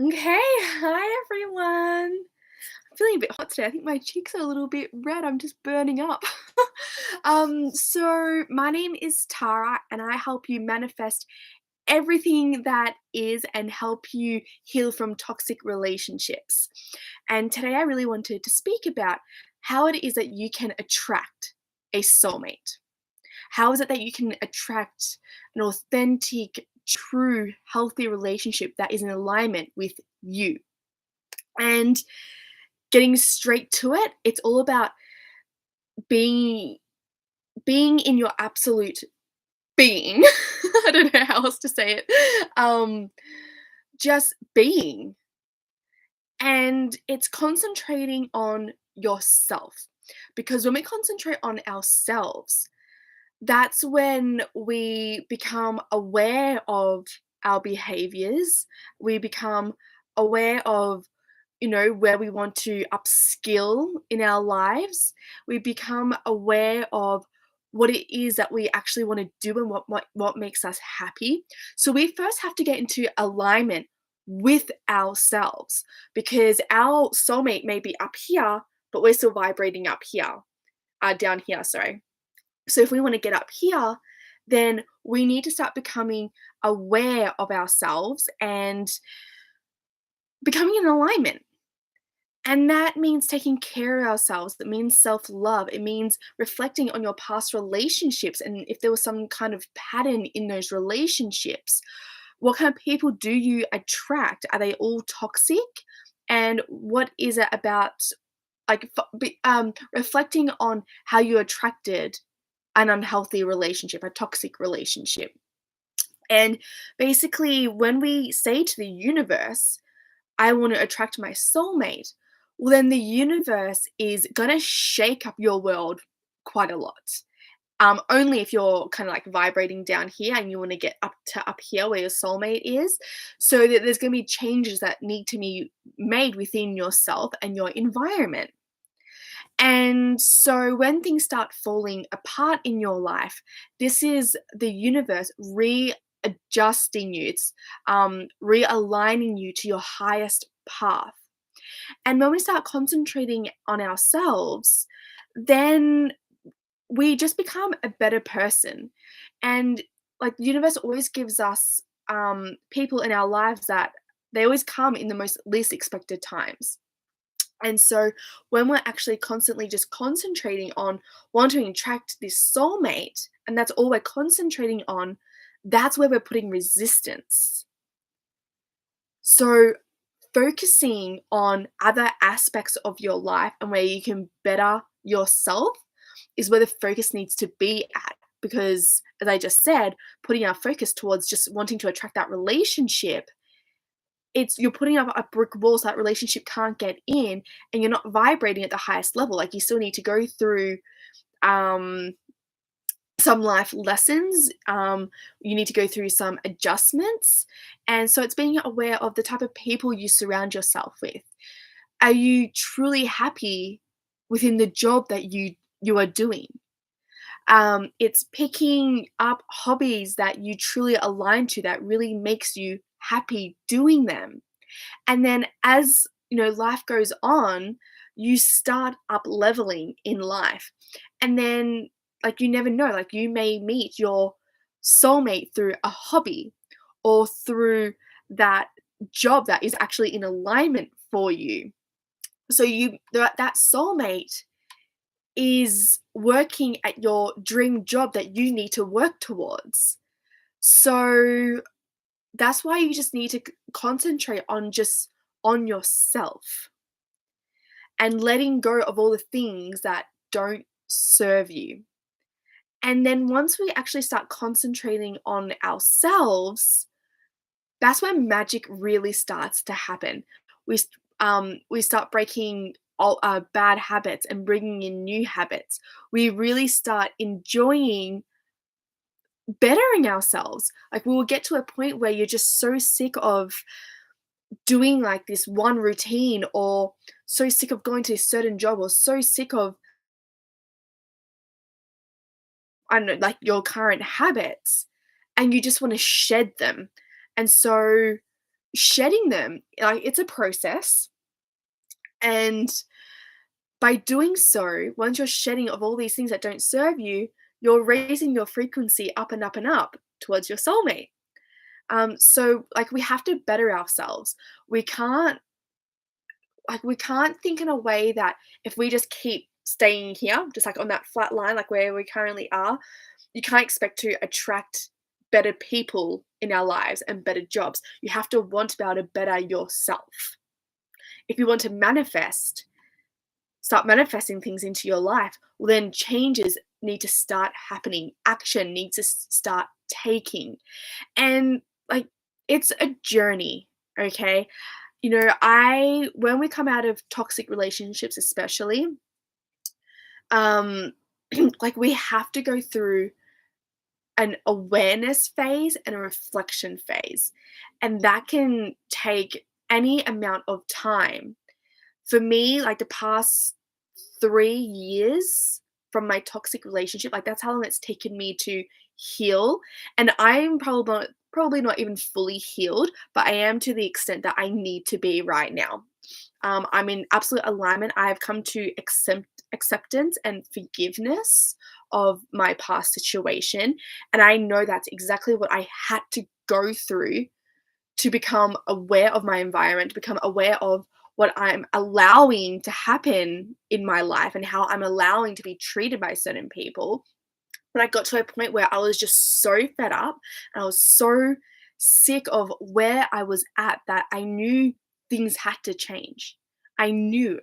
Okay, hi everyone. I'm feeling a bit hot today. I think my cheeks are a little bit red. I'm just burning up. So my name is Tara, and I help you manifest everything that is and help you heal from toxic relationships. And today I really wanted to speak about how it is that you can attract a soulmate. How is it that you can attract an authentic, true, healthy relationship that is in alignment with you? And getting straight to it, it's all about being in your absolute being. I don't know how else to say it. Just being. And it's concentrating on yourself. Because when we concentrate on ourselves, that's when we become aware of our behaviors. We become aware of, where we want to upskill in our lives. We become aware of what it is that we actually want to do and what makes us happy. So we first have to get into alignment with ourselves because our soulmate may be up here, but we're still vibrating up here, down here, sorry. So if we want to get up here, then we need to start becoming aware of ourselves and becoming in alignment. And that means taking care of ourselves. It means self love. It means reflecting on your past relationships and if there was some kind of pattern in those relationships. What kind of people do you attract? Are they all toxic? And what is it about, reflecting on how you attracted an unhealthy relationship, a toxic relationship? And basically, when we say to the universe, I want to attract my soulmate, well, then the universe is going to shake up your world quite a lot. Only if you're kind of like vibrating down here and you want to get up to up here where your soulmate is. So that there's going to be changes that need to be made within yourself and your environment. And so when things start falling apart in your life, this is the universe readjusting you. It's realigning you to your highest path. And when we start concentrating on ourselves, then we just become a better person. And like the universe always gives us people in our lives that they always come in the most least expected times. And so when we're actually constantly just concentrating on wanting to attract this soulmate, and that's all we're concentrating on, that's where we're putting resistance. So focusing on other aspects of your life and where you can better yourself is where the focus needs to be at. Because as I just said, putting our focus towards just wanting to attract that relationship, it's you're putting up a brick wall so that relationship can't get in and you're not vibrating at the highest level. Like you still need to go through um some life lessons. You need to go through some adjustments. And so it's being aware of the type of people you surround yourself with. Are you truly happy within the job that you are doing? It's picking up hobbies that you truly align to that really makes you happy doing them. And then as life goes on, you start up leveling in life. And then like you never know, like you may meet your soulmate through a hobby or through that job that is actually in alignment for you. So that soulmate is working at your dream job that you need to work towards. So that's why you just need to concentrate on just on yourself and letting go of all the things that don't serve you. And then once we actually start concentrating on ourselves, that's when magic really starts to happen. We start breaking all bad habits and bringing in new habits. We really start enjoying bettering ourselves. Like we will get to a point where you're just so sick of doing like this one routine or so sick of going to a certain job or so sick of, I don't know, like your current habits, and you just want to shed them. And so shedding them, like, it's a process, and by doing so, once you're shedding of all these things that don't serve you, you're raising your frequency up and up and up towards your soulmate. So like we have to better ourselves. We can't we can't think in a way that if we just keep staying here, just like on that flat line, like where we currently are, you can't expect to attract better people in our lives and better jobs. You have to want to be able to better yourself. If you want to start manifesting things into your life, well, then changes need to start happening. Action needs to start taking. And like, it's a journey, okay? When we come out of toxic relationships, especially, um, like we have to go through an awareness phase and a reflection phase. And that can take any amount of time. For me, like the past 3 years from my toxic relationship, like that's how long it's taken me to heal. And I'm probably not even fully healed, but I am to the extent that I need to be right now. I'm in absolute alignment. I have come to acceptance and forgiveness of my past situation. And I know that's exactly what I had to go through to become aware of my environment, to become aware of what I'm allowing to happen in my life and how I'm allowing to be treated by certain people. But I got to a point where I was just so fed up and I was so sick of where I was at that I knew things had to change. I knew.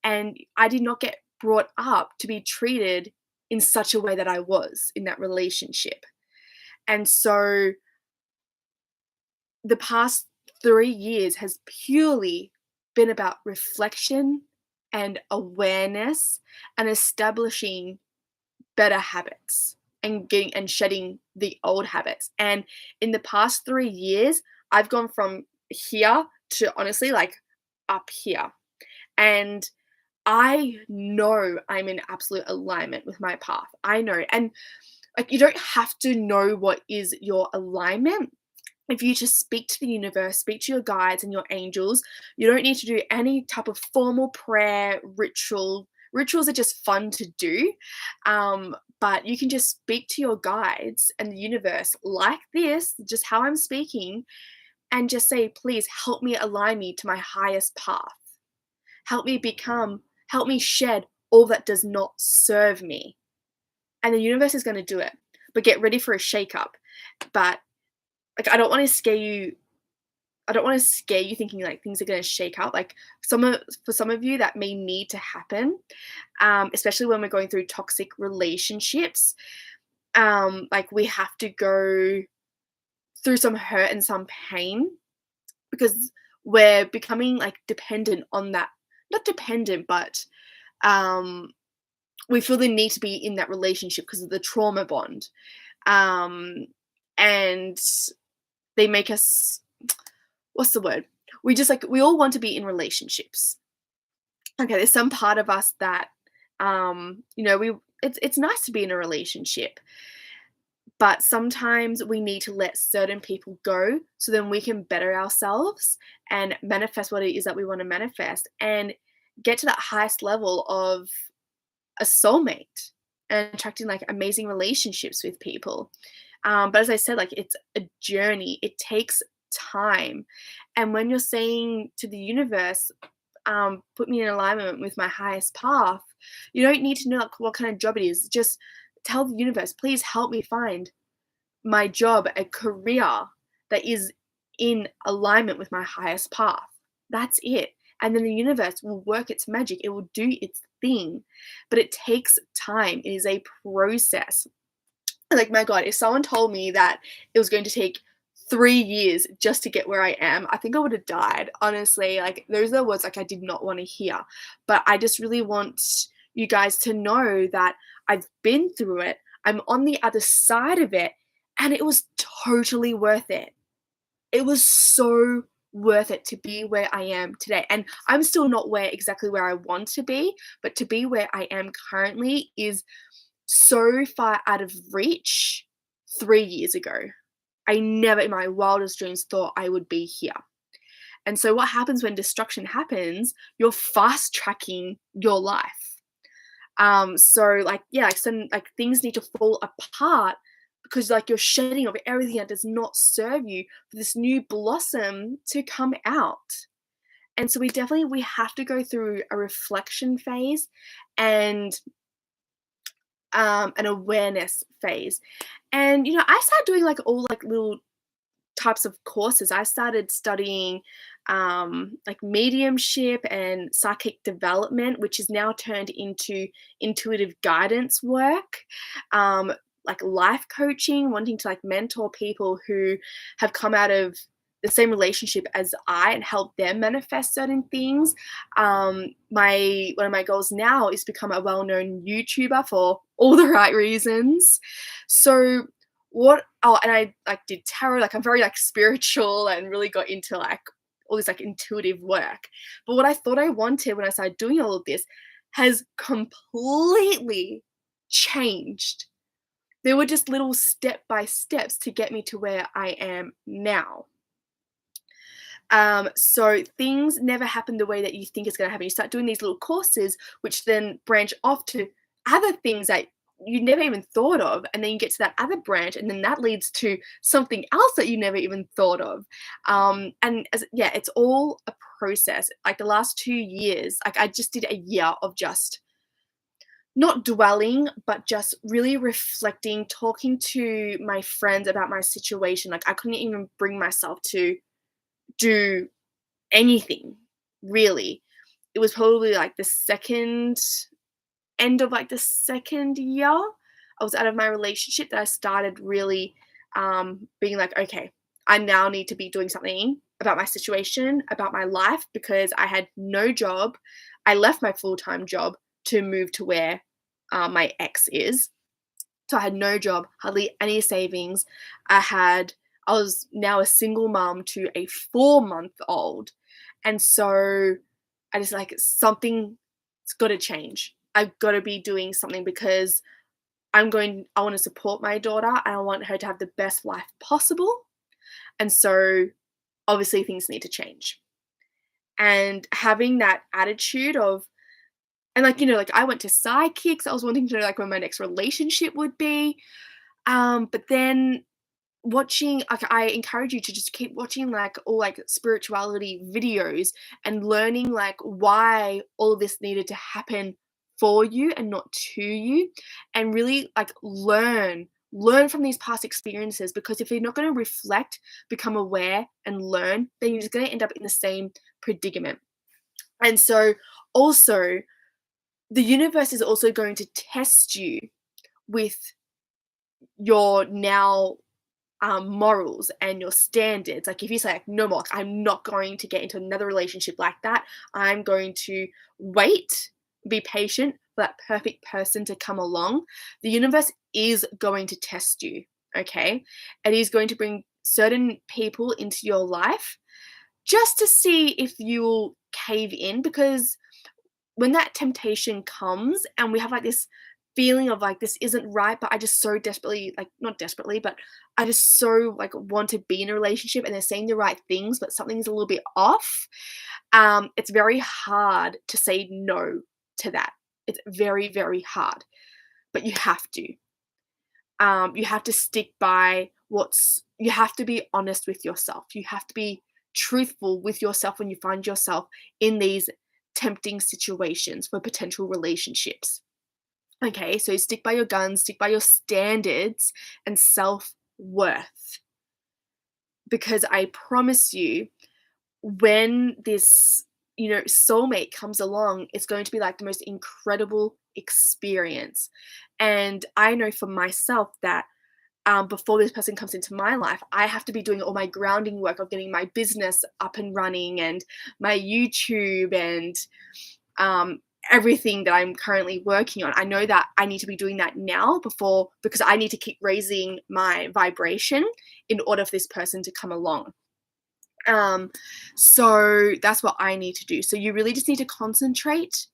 And I did not get brought up to be treated in such a way that I was in that relationship. And so the past 3 years has purely been about reflection and awareness and establishing better habits and getting and shedding the old habits. And in the past 3 years, I've gone from here to honestly like up here. And I know I'm in absolute alignment with my path. I know. And like you don't have to know what is your alignment. If you just speak to the universe, speak to your guides and your angels, you don't need to do any type of formal prayer ritual. Rituals are just fun to do, but you can just speak to your guides and the universe like this, just how I'm speaking, and just say, please help me align me to my highest path. Help me shed all that does not serve me. And the universe is going to do it. But get ready for a shakeup. But like I don't want to scare you thinking like things are going to shake out. Like for some of you that may need to happen, especially when we're going through toxic relationships. Like we have to go through some hurt and some pain because we're becoming like dependent on that. Not dependent, but um, we feel the need to be in that relationship because of the trauma bond. Um, and they make us, what's the word? We all want to be in relationships. Okay, there's some part of us that we it's nice to be in a relationship, but sometimes we need to let certain people go so then we can better ourselves and manifest what it is that we want to manifest and get to that highest level of a soulmate and attracting like amazing relationships with people. But as I said, like it's a journey. It takes time. And when you're saying to the universe, put me in alignment with my highest path, you don't need to know like, what kind of job it is. Just tell the universe, please help me find my job, a career that is in alignment with my highest path. That's it. And then the universe will work its magic. It will do its thing. But it takes time. It is a process. Like, my God, if someone told me that it was going to take 3 years just to get where I am, I think I would have died. Honestly, like those are the words like I did not want to hear. But I just really want you guys to know that I've been through it. I'm on the other side of it, and it was totally worth it. It was so worth it to be where I am today. And I'm still not exactly where I want to be, but to be where I am currently is so far out of reach 3 years ago. I never in my wildest dreams thought I would be here. And so what happens when destruction happens, you're fast tracking your life. So like, yeah, like some like things need to fall apart because like you're shedding of everything that does not serve you for this new blossom to come out. And so we have to go through a reflection phase and an awareness phase. And I started doing like all like little types of courses. I started studying like mediumship and psychic development, which is now turned into intuitive guidance work, like life coaching, wanting to like mentor people who have come out of the same relationship as I and help them manifest certain things. My one of my goals now is become a well-known YouTuber for all the right reasons. So and I like did tarot, like I'm very like spiritual and really got into like all this like intuitive work. But what I thought I wanted when I started doing all of this has completely changed. There were just little step by steps to get me to where I am now. So things never happen the way that you think it's going to happen. You start doing these little courses, which then branch off to other things that you never even thought of, and then you get to that other branch, and then that leads to something else that you never even thought of. Yeah, it's all a process. Like the last 2 years, like I just did a year of just not dwelling, but just really reflecting, talking to my friends about my situation. Like I couldn't even bring myself to do anything really. It was probably like the second end of like the second year I was out of my relationship that I started really being like, okay, I now need to be doing something about my situation, about my life, because I had no job. I left my full-time job to move to where my ex is. So I had no job, hardly any savings. I was now a single mom to a 4-month-old. And so I just like something's got to change. I've got to be doing something because I want to support my daughter and I want her to have the best life possible. And so obviously things need to change. And having that attitude of, and like, like I went to psychics, I was wanting to know like when my next relationship would be. But then watching, like I encourage you to just keep watching like all like spirituality videos and learning like why all of this needed to happen for you and not to you, and really like learn from these past experiences, because if you're not going to reflect, become aware and learn, then you're just going to end up in the same predicament. And so also the universe is also going to test you with your now morals and your standards. Like if you say like, no more, like, I'm not going to get into another relationship like that. I'm going to wait, be patient for that perfect person to come along. The universe is going to test you, okay? It is going to bring certain people into your life just to see if you'll cave in, because when that temptation comes and we have like this feeling of like this isn't right, but I just so desperately, like not desperately, but I just so like want to be in a relationship and they're saying the right things, but something's a little bit off. It's very hard to say no to that. It's very, very hard, but you have to. You have to stick by you have to be honest with yourself. You have to be truthful with yourself when you find yourself in these tempting situations for potential relationships. Okay, so stick by your guns, stick by your standards and self-worth. Because I promise you, when this, soulmate comes along, it's going to be like the most incredible experience. And I know for myself that before this person comes into my life, I have to be doing all my grounding work of getting my business up and running and my YouTube and everything that I'm currently working on. I know that I need to be doing that now because I need to keep raising my vibration in order for this person to come along. So that's what I need to do. So you really just need to concentrate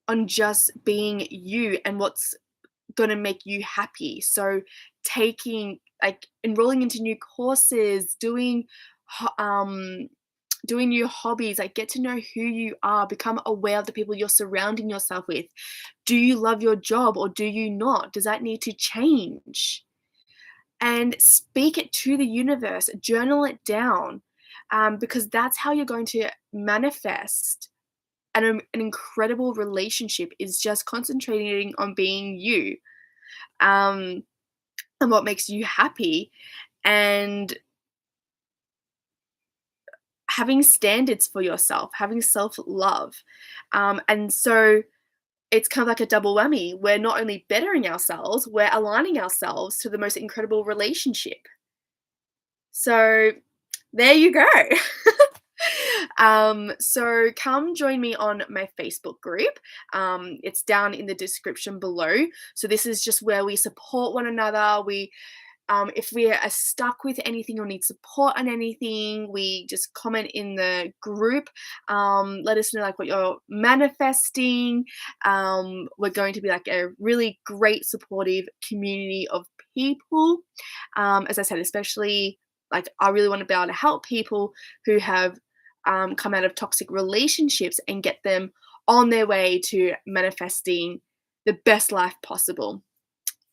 on just being you and what's going to make you happy. So taking like enrolling into new courses, doing new hobbies, like get to know who you are, become aware of the people you're surrounding yourself with. Do you love your job or do you not? Does that need to change? And speak it to the universe, journal it down, because that's how you're going to manifest an incredible relationship, is just concentrating on being you, um, and what makes you happy, and having standards for yourself, having self-love. And so it's kind of like a double whammy. We're not only bettering ourselves, we're aligning ourselves to the most incredible relationship. So there you go. So come join me on my Facebook group. It's down in the description below. So this is just where we support one another. If we are stuck with anything or need support on anything, we just comment in the group. Let us know like what you're manifesting. We're going to be like a really great supportive community of people. As I said, especially like I really want to be able to help people who have come out of toxic relationships and get them on their way to manifesting the best life possible.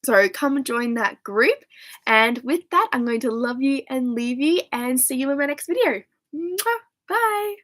So come join that group. And with that, I'm going to love you and leave you and see you in my next video. Mwah! Bye.